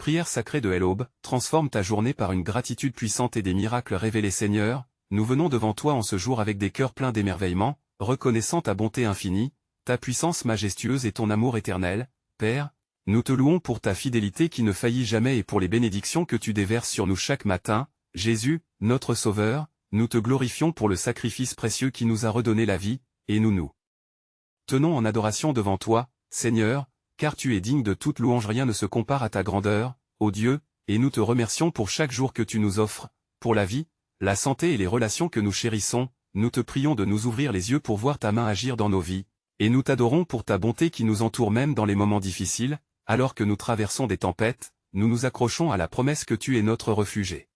prière sacrée de l'aube transforme ta journée par une gratitude puissante et des miracles révélés. Seigneur, nous venons devant toi en ce jour avec des cœurs pleins d'émerveillement, reconnaissant ta bonté infinie, ta puissance majestueuse et ton amour éternel. Père, nous te louons pour ta fidélité qui ne faillit jamais et pour les bénédictions que tu déverses sur nous chaque matin. Jésus, notre Sauveur, nous te glorifions pour le sacrifice précieux qui nous a redonné la vie, et nous tenons en adoration devant toi, Seigneur, car tu es digne de toute louange. Rien ne se compare à ta grandeur, ô Dieu, et nous te remercions pour chaque jour que tu nous offres, pour la vie, la santé et les relations que nous chérissons. Nous te prions de nous ouvrir les yeux pour voir ta main agir dans nos vies, et nous t'adorons pour ta bonté qui nous entoure même dans les moments difficiles. Alors que nous traversons des tempêtes, nous nous accrochons à la promesse que tu es notre refuge.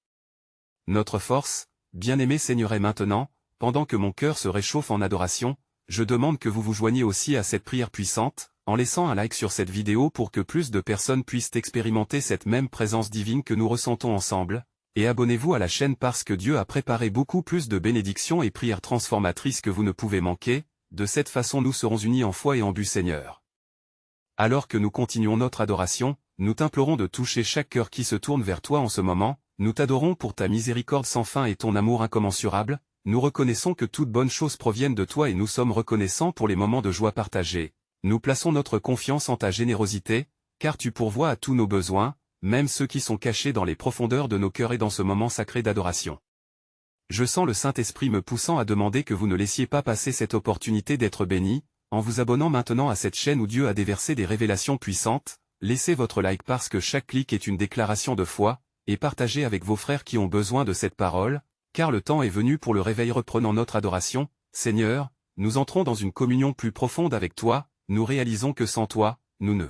Notre force, bien-aimé Seigneur. Et maintenant, pendant que mon cœur se réchauffe en adoration, je demande que vous vous joigniez aussi à cette prière puissante, en laissant un like sur cette vidéo pour que plus de personnes puissent expérimenter cette même présence divine que nous ressentons ensemble, et abonnez-vous à la chaîne parce que Dieu a préparé beaucoup plus de bénédictions et prières transformatrices que vous ne pouvez manquer. De cette façon nous serons unis en foi et en but. Seigneur. Alors que nous continuons notre adoration, nous t'implorons de toucher chaque cœur qui se tourne vers toi en ce moment. Nous t'adorons pour ta miséricorde sans fin et ton amour incommensurable. Nous reconnaissons que toutes bonnes choses proviennent de toi et nous sommes reconnaissants pour les moments de joie partagés. Nous plaçons notre confiance en ta générosité, car tu pourvois à tous nos besoins, même ceux qui sont cachés dans les profondeurs de nos cœurs et dans ce moment sacré d'adoration. Je sens le Saint-Esprit me poussant à demander que vous ne laissiez pas passer cette opportunité d'être bénis, en vous abonnant maintenant à cette chaîne où Dieu a déversé des révélations puissantes. Laissez votre like parce que chaque clic est une déclaration de foi, et partagez avec vos frères qui ont besoin de cette parole, car le temps est venu pour le réveil. Reprenant notre adoration, Seigneur, nous entrons dans une communion plus profonde avec toi. Nous réalisons que sans toi, nous ne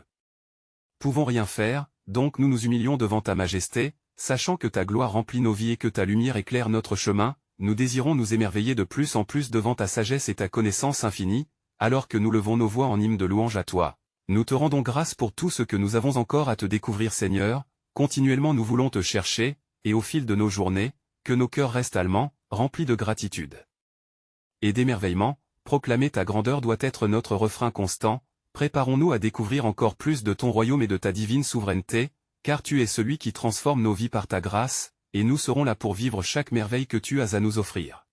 pouvons rien faire, donc nous nous humilions devant ta majesté, sachant que ta gloire remplit nos vies et que ta lumière éclaire notre chemin. Nous désirons nous émerveiller de plus en plus devant ta sagesse et ta connaissance infinie, alors que nous levons nos voix en hymne de louange à toi. Nous te rendons grâce pour tout ce que nous avons encore à te découvrir. Seigneur, continuellement nous voulons te chercher, et au fil de nos journées, que nos cœurs restent allemand, remplis de gratitude et d'émerveillement. Proclamer ta grandeur doit être notre refrain constant. Préparons-nous à découvrir encore plus de ton royaume et de ta divine souveraineté, car tu es celui qui transforme nos vies par ta grâce, et nous serons là pour vivre chaque merveille que tu as à nous offrir.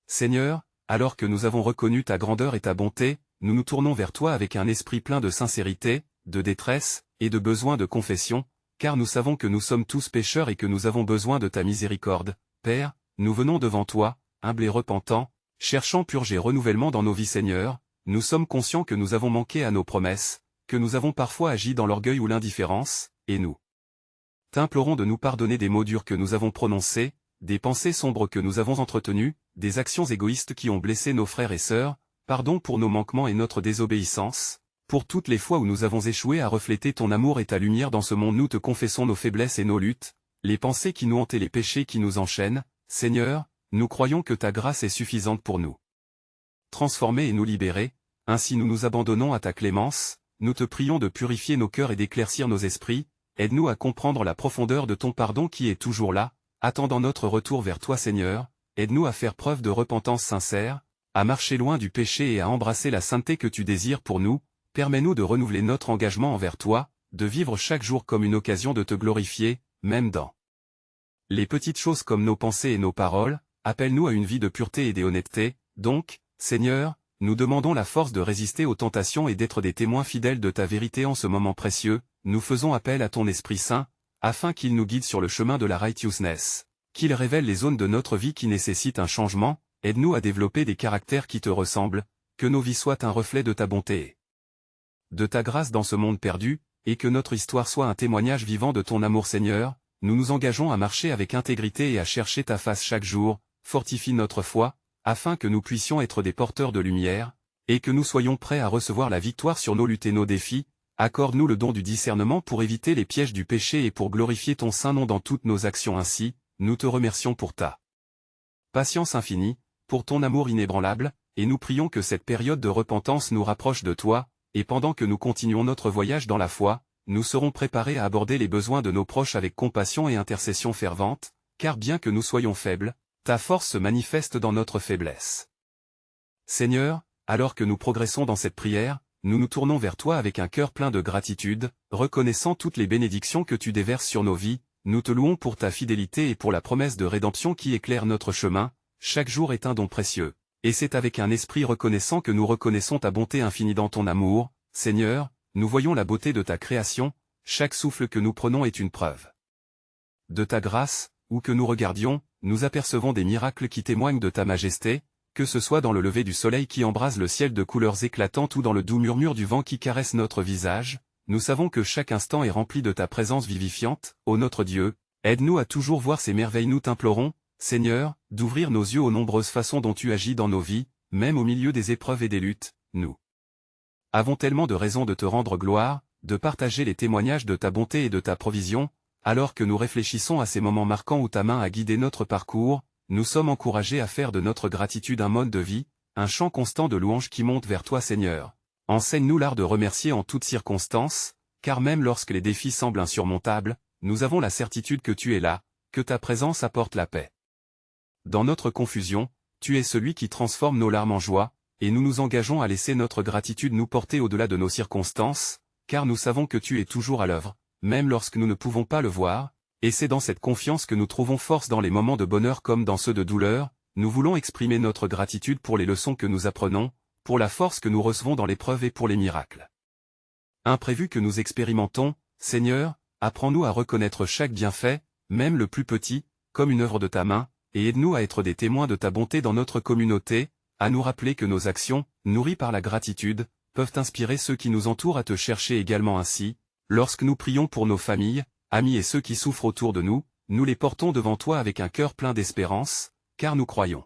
Seigneur, alors que nous avons reconnu ta grandeur et ta bonté, nous nous tournons vers toi avec un esprit plein de sincérité, de détresse, et de besoin de confession, car nous savons que nous sommes tous pécheurs et que nous avons besoin de ta miséricorde. Père, nous venons devant toi, humbles et repentants, cherchant purge et renouvellement dans nos vies. Seigneur, nous sommes conscients que nous avons manqué à nos promesses, que nous avons parfois agi dans l'orgueil ou l'indifférence, et nous t'implorons de nous pardonner des mots durs que nous avons prononcés, des pensées sombres que nous avons entretenues, des actions égoïstes qui ont blessé nos frères et sœurs. Pardon pour nos manquements et notre désobéissance, pour toutes les fois où nous avons échoué à refléter ton amour et ta lumière dans ce monde. Nous te confessons nos faiblesses et nos luttes, les pensées qui nous hantent et les péchés qui nous enchaînent. Seigneur, nous croyons que ta grâce est suffisante pour nous transformer et nous libérer. Ainsi nous nous abandonnons à ta clémence. Nous te prions de purifier nos cœurs et d'éclaircir nos esprits. Aide-nous à comprendre la profondeur de ton pardon qui est toujours là, attendant notre retour vers toi. Seigneur, aide-nous à faire preuve de repentance sincère, à marcher loin du péché et à embrasser la sainteté que tu désires pour nous. Permets-nous de renouveler notre engagement envers toi, de vivre chaque jour comme une occasion de te glorifier, même dans les petites choses comme nos pensées et nos paroles. Appelle-nous à une vie de pureté et d'honnêteté. Donc, Seigneur, nous demandons la force de résister aux tentations et d'être des témoins fidèles de ta vérité en ce moment précieux. Nous faisons appel à ton Esprit Saint, afin qu'il nous guide sur le chemin de la righteousness, qu'il révèle les zones de notre vie qui nécessitent un changement. Aide-nous à développer des caractères qui te ressemblent, que nos vies soient un reflet de ta bonté, de ta grâce dans ce monde perdu, et que notre histoire soit un témoignage vivant de ton amour. Seigneur, nous nous engageons à marcher avec intégrité et à chercher ta face chaque jour. Fortifie notre foi, afin que nous puissions être des porteurs de lumière, et que nous soyons prêts à recevoir la victoire sur nos luttes et nos défis. Accorde-nous le don du discernement pour éviter les pièges du péché et pour glorifier ton saint nom dans toutes nos actions. Ainsi, nous te remercions pour ta patience infinie, pour ton amour inébranlable, et nous prions que cette période de repentance nous rapproche de toi, et pendant que nous continuons notre voyage dans la foi, nous serons préparés à aborder les besoins de nos proches avec compassion et intercession fervente, car bien que nous soyons faibles, ta force se manifeste dans notre faiblesse. Seigneur, alors que nous progressons dans cette prière, nous nous tournons vers toi avec un cœur plein de gratitude, reconnaissant toutes les bénédictions que tu déverses sur nos vies. Nous te louons pour ta fidélité et pour la promesse de rédemption qui éclaire notre chemin. Chaque jour est un don précieux. Et c'est avec un esprit reconnaissant que nous reconnaissons ta bonté infinie dans ton amour. Seigneur, nous voyons la beauté de ta création. Chaque souffle que nous prenons est une preuve de ta grâce. Où que nous regardions, nous apercevons des miracles qui témoignent de ta majesté, que ce soit dans le lever du soleil qui embrase le ciel de couleurs éclatantes ou dans le doux murmure du vent qui caresse notre visage. Nous savons que chaque instant est rempli de ta présence vivifiante. Ô notre Dieu, aide-nous à toujours voir ces merveilles. Nous t'implorons, Seigneur, d'ouvrir nos yeux aux nombreuses façons dont tu agis dans nos vies, même au milieu des épreuves et des luttes. Nous avons tellement de raisons de te rendre gloire, de partager les témoignages de ta bonté et de ta provision. Alors que nous réfléchissons à ces moments marquants où ta main a guidé notre parcours, nous sommes encouragés à faire de notre gratitude un mode de vie, un chant constant de louange qui monte vers toi Seigneur. Enseigne-nous l'art de remercier en toutes circonstances, car même lorsque les défis semblent insurmontables, nous avons la certitude que tu es là, que ta présence apporte la paix. Dans notre confusion, tu es celui qui transforme nos larmes en joie, et nous nous engageons à laisser notre gratitude nous porter au-delà de nos circonstances, car nous savons que tu es toujours à l'œuvre, même lorsque nous ne pouvons pas le voir, et c'est dans cette confiance que nous trouvons force dans les moments de bonheur comme dans ceux de douleur. Nous voulons exprimer notre gratitude pour les leçons que nous apprenons, pour la force que nous recevons dans l'épreuve et pour les miracles imprévus que nous expérimentons. Seigneur, apprends-nous à reconnaître chaque bienfait, même le plus petit, comme une œuvre de ta main, et aide-nous à être des témoins de ta bonté dans notre communauté, à nous rappeler que nos actions, nourries par la gratitude, peuvent inspirer ceux qui nous entourent à te chercher également ainsi. Lorsque nous prions pour nos familles, amis et ceux qui souffrent autour de nous, nous les portons devant toi avec un cœur plein d'espérance, car nous croyons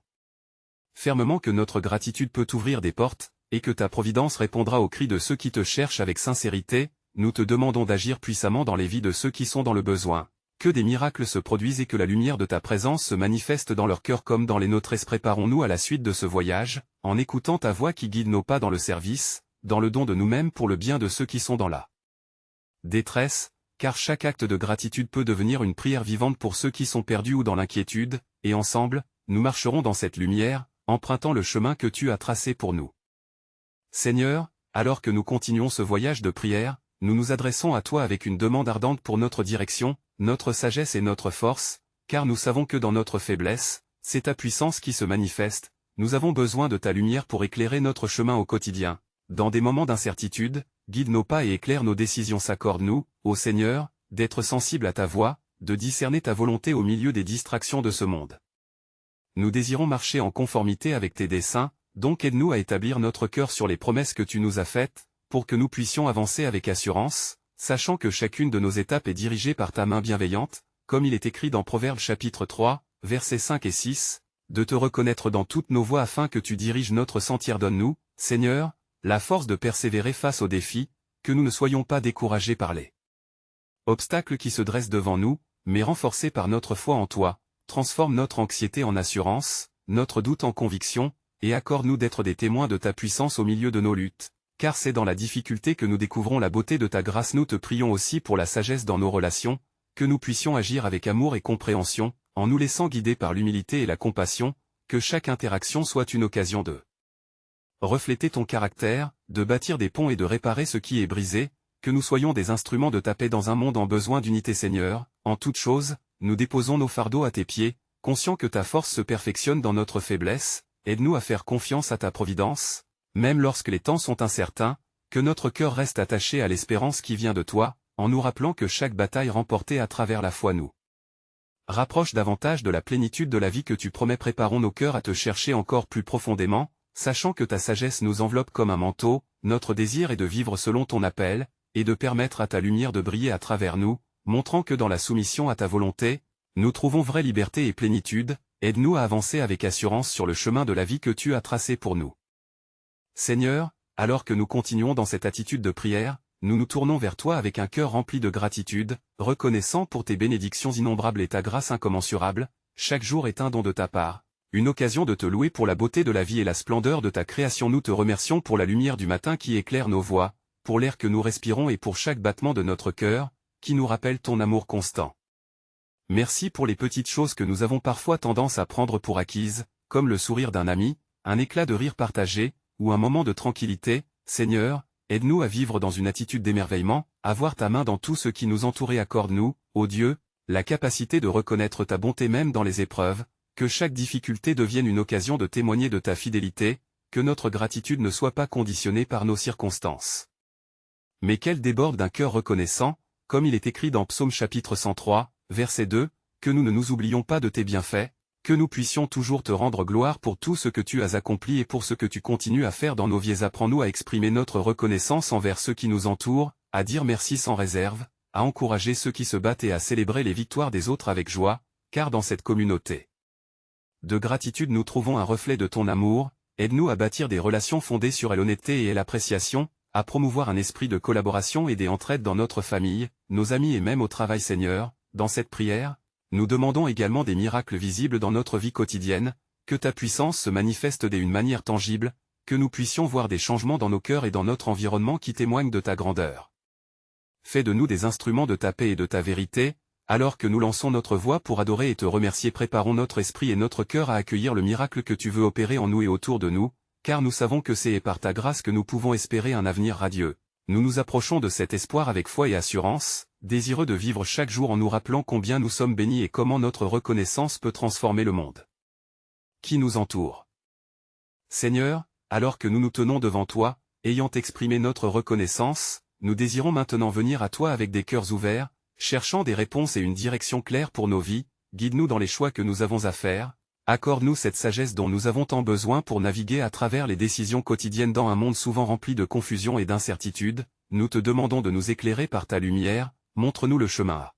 fermement que notre gratitude peut ouvrir des portes, et que ta providence répondra aux cris de ceux qui te cherchent avec sincérité. Nous te demandons d'agir puissamment dans les vies de ceux qui sont dans le besoin, que des miracles se produisent et que la lumière de ta présence se manifeste dans leur cœur comme dans les nôtres. Préparons-nous à la suite de ce voyage, en écoutant ta voix qui guide nos pas dans le service, dans le don de nous-mêmes pour le bien de ceux qui sont dans la détresse, car chaque acte de gratitude peut devenir une prière vivante pour ceux qui sont perdus ou dans l'inquiétude, et ensemble, nous marcherons dans cette lumière, empruntant le chemin que tu as tracé pour nous. Seigneur, alors que nous continuons ce voyage de prière, nous nous adressons à toi avec une demande ardente pour notre direction, notre sagesse et notre force, car nous savons que dans notre faiblesse, c'est ta puissance qui se manifeste. Nous avons besoin de ta lumière pour éclairer notre chemin au quotidien. Dans des moments d'incertitude, guide nos pas et éclaire nos décisions. S'accorde-nous, ô Seigneur, d'être sensible à ta voix, de discerner ta volonté au milieu des distractions de ce monde. Nous désirons marcher en conformité avec tes desseins, donc aide-nous à établir notre cœur sur les promesses que tu nous as faites, pour que nous puissions avancer avec assurance, sachant que chacune de nos étapes est dirigée par ta main bienveillante, comme il est écrit dans Proverbes chapitre 3, versets 5 et 6, de te reconnaître dans toutes nos voies afin que tu diriges notre sentier. Donne-nous, Seigneur, la force de persévérer face aux défis, que nous ne soyons pas découragés par les obstacles qui se dressent devant nous, mais renforcés par notre foi en toi. Transforme notre anxiété en assurance, notre doute en conviction, et accorde-nous d'être des témoins de ta puissance au milieu de nos luttes. Car c'est dans la difficulté que nous découvrons la beauté de ta grâce. Nous te prions aussi pour la sagesse dans nos relations, que nous puissions agir avec amour et compréhension, en nous laissant guider par l'humilité et la compassion, que chaque interaction soit une occasion de refléter ton caractère, de bâtir des ponts et de réparer ce qui est brisé, que nous soyons des instruments de ta paix dans un monde en besoin d'unité. Seigneur, en toutes choses, nous déposons nos fardeaux à tes pieds, conscients que ta force se perfectionne dans notre faiblesse. Aide-nous à faire confiance à ta providence, même lorsque les temps sont incertains, que notre cœur reste attaché à l'espérance qui vient de toi, en nous rappelant que chaque bataille remportée à travers la foi nous rapproche davantage de la plénitude de la vie que tu promets. Préparons nos cœurs à te chercher encore plus profondément, sachant que ta sagesse nous enveloppe comme un manteau. Notre désir est de vivre selon ton appel, et de permettre à ta lumière de briller à travers nous, montrant que dans la soumission à ta volonté, nous trouvons vraie liberté et plénitude. Aide-nous à avancer avec assurance sur le chemin de la vie que tu as tracé pour nous. Seigneur, alors que nous continuons dans cette attitude de prière, nous nous tournons vers toi avec un cœur rempli de gratitude, reconnaissant pour tes bénédictions innombrables et ta grâce incommensurable. Chaque jour est un don de ta part, une occasion de te louer pour la beauté de la vie et la splendeur de ta création. Nous te remercions pour la lumière du matin qui éclaire nos voies, pour l'air que nous respirons et pour chaque battement de notre cœur, qui nous rappelle ton amour constant. Merci pour les petites choses que nous avons parfois tendance à prendre pour acquises, comme le sourire d'un ami, un éclat de rire partagé, ou un moment de tranquillité. Seigneur, aide-nous à vivre dans une attitude d'émerveillement, à voir ta main dans tout ce qui nous entoure et accorde-nous, ô Dieu, la capacité de reconnaître ta bonté même dans les épreuves, que chaque difficulté devienne une occasion de témoigner de ta fidélité, que notre gratitude ne soit pas conditionnée par nos circonstances, mais qu'elle déborde d'un cœur reconnaissant, comme il est écrit dans Psaume chapitre 103, verset 2, que nous ne nous oublions pas de tes bienfaits, que nous puissions toujours te rendre gloire pour tout ce que tu as accompli et pour ce que tu continues à faire dans nos vies. Apprends-nous à exprimer notre reconnaissance envers ceux qui nous entourent, à dire merci sans réserve, à encourager ceux qui se battent et à célébrer les victoires des autres avec joie, car dans cette communauté de gratitude nous trouvons un reflet de ton amour. Aide-nous à bâtir des relations fondées sur l'honnêteté et l'appréciation, à promouvoir un esprit de collaboration et d'entraide dans notre famille, nos amis et même au travail. Seigneur, dans cette prière, nous demandons également des miracles visibles dans notre vie quotidienne, que ta puissance se manifeste d'une manière tangible, que nous puissions voir des changements dans nos cœurs et dans notre environnement qui témoignent de ta grandeur. Fais de nous des instruments de ta paix et de ta vérité, alors que nous lançons notre voix pour adorer et te remercier. Préparons notre esprit et notre cœur à accueillir le miracle que tu veux opérer en nous et autour de nous, car nous savons que c'est par ta grâce que nous pouvons espérer un avenir radieux. Nous nous approchons de cet espoir avec foi et assurance, désireux de vivre chaque jour en nous rappelant combien nous sommes bénis et comment notre reconnaissance peut transformer le monde qui nous entoure. Seigneur, alors que nous nous tenons devant toi, ayant exprimé notre reconnaissance, nous désirons maintenant venir à toi avec des cœurs ouverts, cherchant des réponses et une direction claire pour nos vies. Guide-nous dans les choix que nous avons à faire. Accorde-nous cette sagesse dont nous avons tant besoin pour naviguer à travers les décisions quotidiennes dans un monde souvent rempli de confusion et d'incertitude. Nous te demandons de nous éclairer par ta lumière, montre-nous le chemin à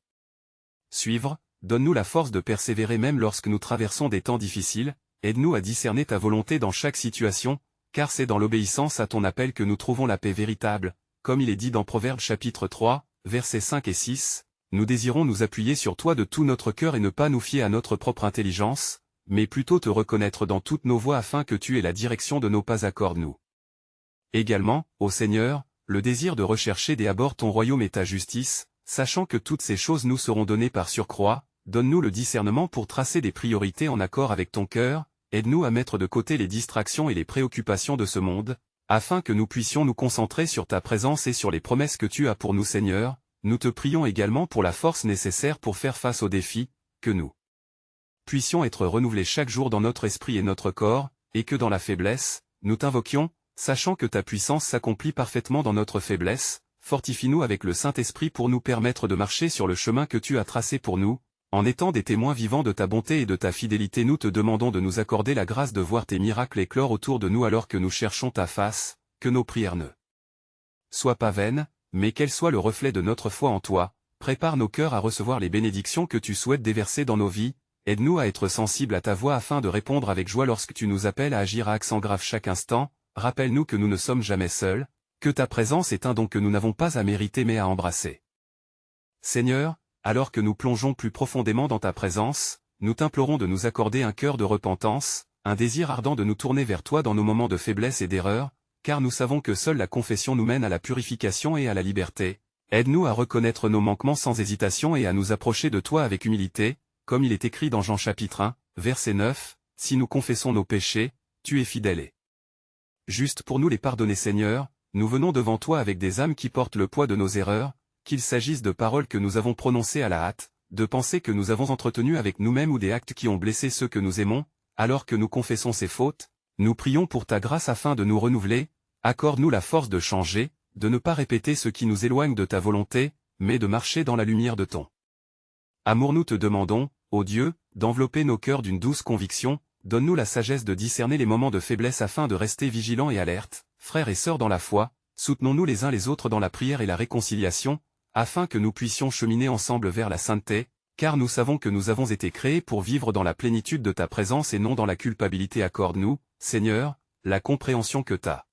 suivre, donne-nous la force de persévérer même lorsque nous traversons des temps difficiles, aide-nous à discerner ta volonté dans chaque situation, car c'est dans l'obéissance à ton appel que nous trouvons la paix véritable, comme il est dit dans Proverbes chapitre 3, versets 5 et 6, nous désirons nous appuyer sur toi de tout notre cœur et ne pas nous fier à notre propre intelligence, mais plutôt te reconnaître dans toutes nos voies afin que tu aies la direction de nos pas. Accorde-nous également, ô Seigneur, le désir de rechercher dès abord ton royaume et ta justice, sachant que toutes ces choses nous seront données par surcroît. Donne-nous le discernement pour tracer des priorités en accord avec ton cœur, aide-nous à mettre de côté les distractions et les préoccupations de ce monde, afin que nous puissions nous concentrer sur ta présence et sur les promesses que tu as pour nous. Seigneur, nous te prions également pour la force nécessaire pour faire face aux défis, que nous puissions être renouvelés chaque jour dans notre esprit et notre corps, et que dans la faiblesse, nous t'invoquions, sachant que ta puissance s'accomplit parfaitement dans notre faiblesse. Fortifie-nous avec le Saint-Esprit pour nous permettre de marcher sur le chemin que tu as tracé pour nous, en étant des témoins vivants de ta bonté et de ta fidélité. Nous te demandons de nous accorder la grâce de voir tes miracles éclore autour de nous alors que nous cherchons ta face, que nos prières ne soient pas vaines, mais qu'elles soient le reflet de notre foi en toi. Prépare nos cœurs à recevoir les bénédictions que tu souhaites déverser dans nos vies. Aide-nous à être sensibles à ta voix afin de répondre avec joie lorsque tu nous appelles à agir à accent grave chaque instant. Rappelle-nous que nous ne sommes jamais seuls, que ta présence est un don que nous n'avons pas à mériter mais à embrasser. Seigneur, alors que nous plongeons plus profondément dans ta présence, nous t'implorons de nous accorder un cœur de repentance, un désir ardent de nous tourner vers toi dans nos moments de faiblesse et d'erreur, car nous savons que seule la confession nous mène à la purification et à la liberté. Aide-nous à reconnaître nos manquements sans hésitation et à nous approcher de toi avec humilité, comme il est écrit dans Jean chapitre 1, verset 9, « Si nous confessons nos péchés, tu es fidèle et juste pour nous les pardonner. » Seigneur, nous venons devant toi avec des âmes qui portent le poids de nos erreurs, qu'il s'agisse de paroles que nous avons prononcées à la hâte, de pensées que nous avons entretenues avec nous-mêmes ou des actes qui ont blessé ceux que nous aimons. Alors que nous confessons ces fautes, nous prions pour ta grâce afin de nous renouveler. Accorde-nous la force de changer, de ne pas répéter ce qui nous éloigne de ta volonté, mais de marcher dans la lumière de ton amour. Nous te demandons, ô Dieu, d'envelopper nos cœurs d'une douce conviction. Donne-nous la sagesse de discerner les moments de faiblesse afin de rester vigilants et alertes. Frères et sœurs dans la foi, soutenons-nous les uns les autres dans la prière et la réconciliation, afin que nous puissions cheminer ensemble vers la sainteté, car nous savons que nous avons été créés pour vivre dans la plénitude de ta présence et non dans la culpabilité. Accorde-nous, Seigneur, la compréhension que ta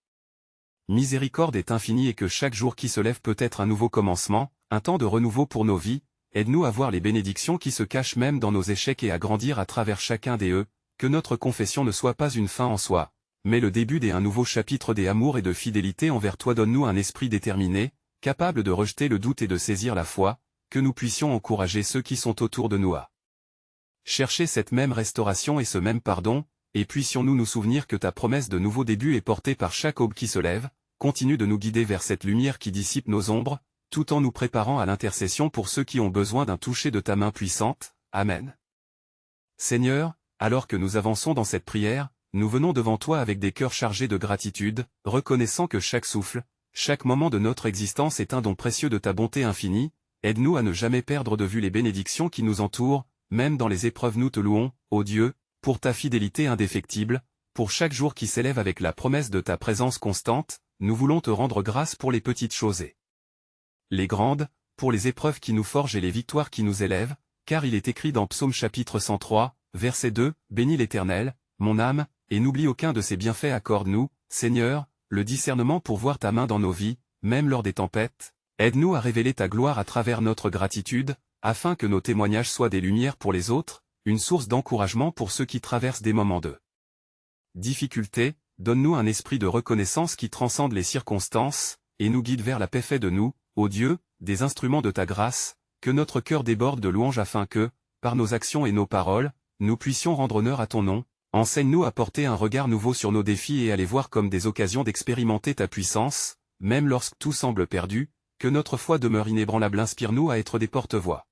miséricorde est infinie et que chaque jour qui se lève peut être un nouveau commencement, un temps de renouveau pour nos vies. Aide-nous à voir les bénédictions qui se cachent même dans nos échecs et à grandir à travers chacun d'eux. Que notre confession ne soit pas une fin en soi, mais le début d'un nouveau chapitre d'amour et de fidélité envers toi. Donne-nous un esprit déterminé, capable de rejeter le doute et de saisir la foi, que nous puissions encourager ceux qui sont autour de nous à chercher cette même restauration et ce même pardon, et puissions-nous nous souvenir que ta promesse de nouveau début est portée par chaque aube qui se lève. continue de nous guider vers cette lumière qui dissipe nos ombres, tout en nous préparant à l'intercession pour ceux qui ont besoin d'un toucher de ta main puissante. Amen. Seigneur, alors que nous avançons dans cette prière, nous venons devant toi avec des cœurs chargés de gratitude, reconnaissant que chaque souffle, chaque moment de notre existence est un don précieux de ta bonté infinie. Aide-nous à ne jamais perdre de vue les bénédictions qui nous entourent, même dans les épreuves nous te louons, ô Dieu, pour ta fidélité indéfectible, pour chaque jour qui s'élève avec la promesse de ta présence constante, nous voulons te rendre grâce pour les petites choses et les grandes, pour les épreuves qui nous forgent et les victoires qui nous élèvent, car il est écrit dans Psaume chapitre 103, verset 2, « Bénis l'Éternel, mon âme, et n'oublie aucun de ses bienfaits. Accorde-nous, Seigneur, le discernement pour voir ta main dans nos vies, même lors des tempêtes. Aide-nous à révéler ta gloire à travers notre gratitude, afin que nos témoignages soient des lumières pour les autres, une source d'encouragement pour ceux qui traversent des moments de difficulté. Donne-nous un esprit de reconnaissance qui transcende les circonstances, et nous guide vers la paix. Fais de nous, ô Dieu, des instruments de ta grâce, que notre cœur déborde de louanges afin que, par nos actions et nos paroles, nous puissions rendre honneur à ton nom. Enseigne-nous à porter un regard nouveau sur nos défis et à les voir comme des occasions d'expérimenter ta puissance, même lorsque tout semble perdu, que notre foi demeure inébranlable. Inspire-nous à être des porte-voix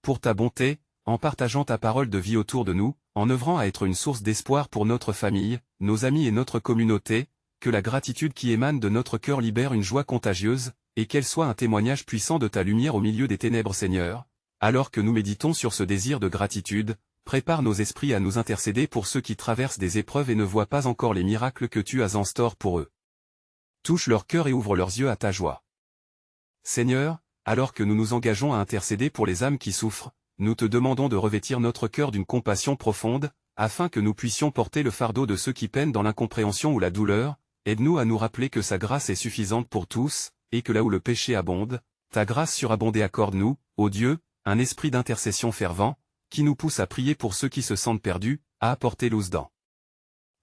pour ta bonté, en partageant ta parole de vie autour de nous, en œuvrant à être une source d'espoir pour notre famille, nos amis et notre communauté, que la gratitude qui émane de notre cœur libère une joie contagieuse, et qu'elle soit un témoignage puissant de ta lumière au milieu des ténèbres. Seigneur, alors que nous méditons sur ce désir de gratitude, prépare nos esprits à nous intercéder pour ceux qui traversent des épreuves et ne voient pas encore les miracles que tu as en store pour eux. Touche leur cœur et ouvre leurs yeux à ta joie. Seigneur, alors que nous nous engageons à intercéder pour les âmes qui souffrent, nous te demandons de revêtir notre cœur d'une compassion profonde, afin que nous puissions porter le fardeau de ceux qui peinent dans l'incompréhension ou la douleur. Aide-nous à nous rappeler que sa grâce est suffisante pour tous, et que là où le péché abonde, ta grâce surabondée. Accorde-nous, ô Dieu, un esprit d'intercession fervent, qui nous pousse à prier pour ceux qui se sentent perdus, à apporter l'os dans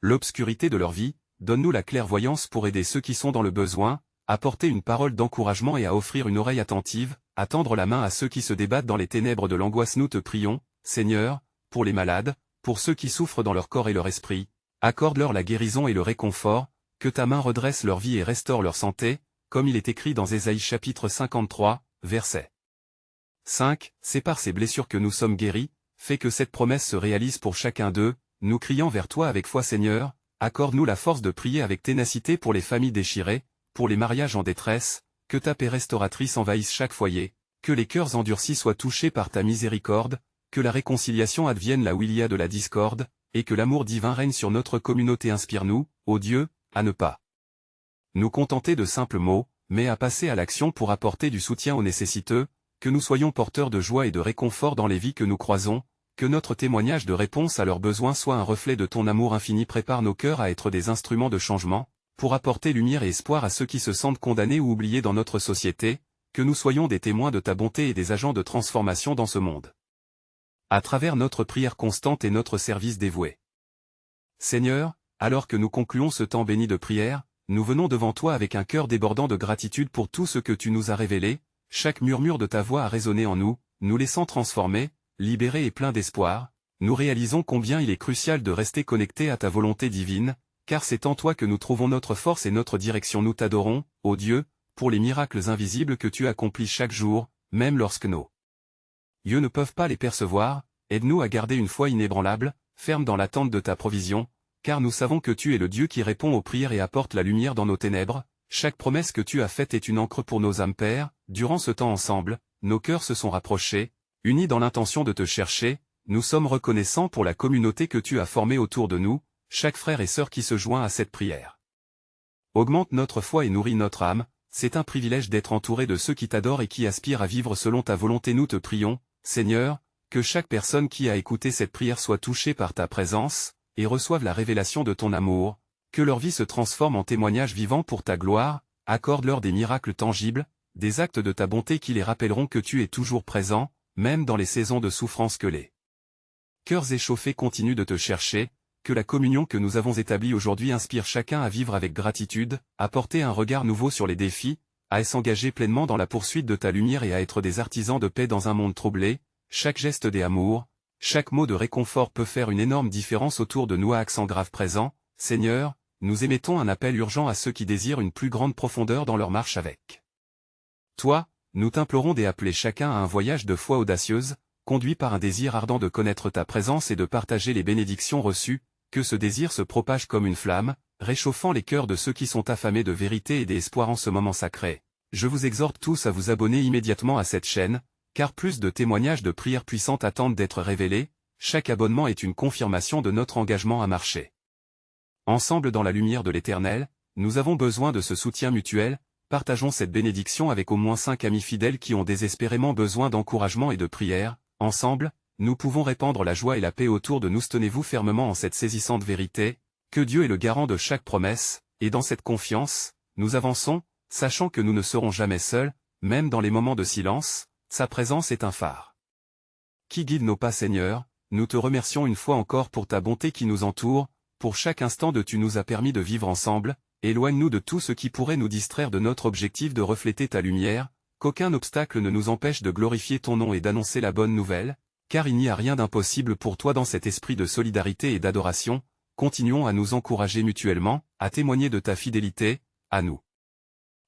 l'obscurité de leur vie. Donne-nous la clairvoyance pour aider ceux qui sont dans le besoin, à porter une parole d'encouragement et à offrir une oreille attentive, à tendre la main à ceux qui se débattent dans les ténèbres de l'angoisse. Nous te prions, Seigneur, pour les malades, pour ceux qui souffrent dans leur corps et leur esprit, accorde-leur la guérison et le réconfort, que ta main redresse leur vie et restaure leur santé, comme il est écrit dans Ésaïe chapitre 53, verset 5, c'est par ces blessures que nous sommes guéris. Fais que cette promesse se réalise pour chacun d'eux, nous crions vers toi avec foi. Seigneur, accorde-nous la force de prier avec ténacité pour les familles déchirées, pour les mariages en détresse, que ta paix restauratrice envahisse chaque foyer, que les cœurs endurcis soient touchés par ta miséricorde, que la réconciliation advienne là où il y a de la discorde, et que l'amour divin règne sur notre communauté. Inspire-nous, ô Dieu, à ne pas nous contenter de simples mots, mais à passer à l'action pour apporter du soutien aux nécessiteux, que nous soyons porteurs de joie et de réconfort dans les vies que nous croisons, que notre témoignage de réponse à leurs besoins soit un reflet de ton amour infini. Prépare nos cœurs à être des instruments de changement, pour apporter lumière et espoir à ceux qui se sentent condamnés ou oubliés dans notre société, que nous soyons des témoins de ta bonté et des agents de transformation dans ce monde. À travers notre prière constante et notre service dévoué. Seigneur, alors que nous concluons ce temps béni de prière, nous venons devant toi avec un cœur débordant de gratitude pour tout ce que tu nous as révélé. Chaque murmure de ta voix a résonné en nous, nous laissant transformés, libérés et pleins d'espoir. Nous réalisons combien il est crucial de rester connectés à ta volonté divine, car c'est en toi que nous trouvons notre force et notre direction. Nous t'adorons, ô Dieu, pour les miracles invisibles que tu accomplis chaque jour, même lorsque nos yeux ne peuvent pas les percevoir. Aide-nous à garder une foi inébranlable, ferme dans l'attente de ta provision, car nous savons que tu es le Dieu qui répond aux prières et apporte la lumière dans nos ténèbres. Chaque promesse que tu as faite est une encre pour nos âmes. Père. Durant ce temps ensemble, nos cœurs se sont rapprochés, unis dans l'intention de te chercher. Nous sommes reconnaissants pour la communauté que tu as formée autour de nous, chaque frère et sœur qui se joint à cette prière. Augmente notre foi et nourrit notre âme. C'est un privilège d'être entouré de ceux qui t'adorent et qui aspirent à vivre selon ta volonté. Nous te prions, Seigneur, que chaque personne qui a écouté cette prière soit touchée par ta présence, et reçoive la révélation de ton amour, que leur vie se transforme en témoignage vivant pour ta gloire. Accorde-leur des miracles tangibles, des actes de ta bonté qui les rappelleront que tu es toujours présent, même dans les saisons de souffrance. Que les cœurs échauffés continuent de te chercher, que la communion que nous avons établie aujourd'hui inspire chacun à vivre avec gratitude, à porter un regard nouveau sur les défis, à s'engager pleinement dans la poursuite de ta lumière et à être des artisans de paix dans un monde troublé. Chaque geste d'amour, chaque mot de réconfort peut faire une énorme différence autour de nous. À accent grave présent, Seigneur, nous émettons un appel urgent à ceux qui désirent une plus grande profondeur dans leur marche avec toi. Nous t'implorons d'appeler chacun à un voyage de foi audacieuse, conduit par un désir ardent de connaître ta présence et de partager les bénédictions reçues, que ce désir se propage comme une flamme, réchauffant les cœurs de ceux qui sont affamés de vérité et d'espoir en ce moment sacré. Je vous exhorte tous à vous abonner immédiatement à cette chaîne, car plus de témoignages de prières puissantes attendent d'être révélés. Chaque abonnement est une confirmation de notre engagement à marcher ensemble dans la lumière de l'Éternel. Nous avons besoin de ce soutien mutuel. Partageons cette bénédiction avec au moins 5 amis fidèles qui ont désespérément besoin d'encouragement et de prière. Ensemble, nous pouvons répandre la joie et la paix autour de nous. Tenez-vous fermement en cette saisissante vérité, que Dieu est le garant de chaque promesse, et dans cette confiance, nous avançons, sachant que nous ne serons jamais seuls, même dans les moments de silence. Sa présence est un phare qui guide nos pas. Seigneur, nous te remercions une fois encore pour ta bonté qui nous entoure, pour chaque instant de tu nous as permis de vivre ensemble. Éloigne-nous de tout ce qui pourrait nous distraire de notre objectif de refléter ta lumière, qu'aucun obstacle ne nous empêche de glorifier ton nom et d'annoncer la bonne nouvelle, car il n'y a rien d'impossible pour toi. Dans cet esprit de solidarité et d'adoration, continuons à nous encourager mutuellement, à témoigner de ta fidélité, à nous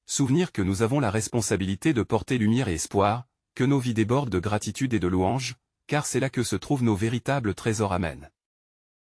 souvenir que nous avons la responsabilité de porter lumière et espoir, que nos vies débordent de gratitude et de louange, car c'est là que se trouvent nos véritables trésors. Amen.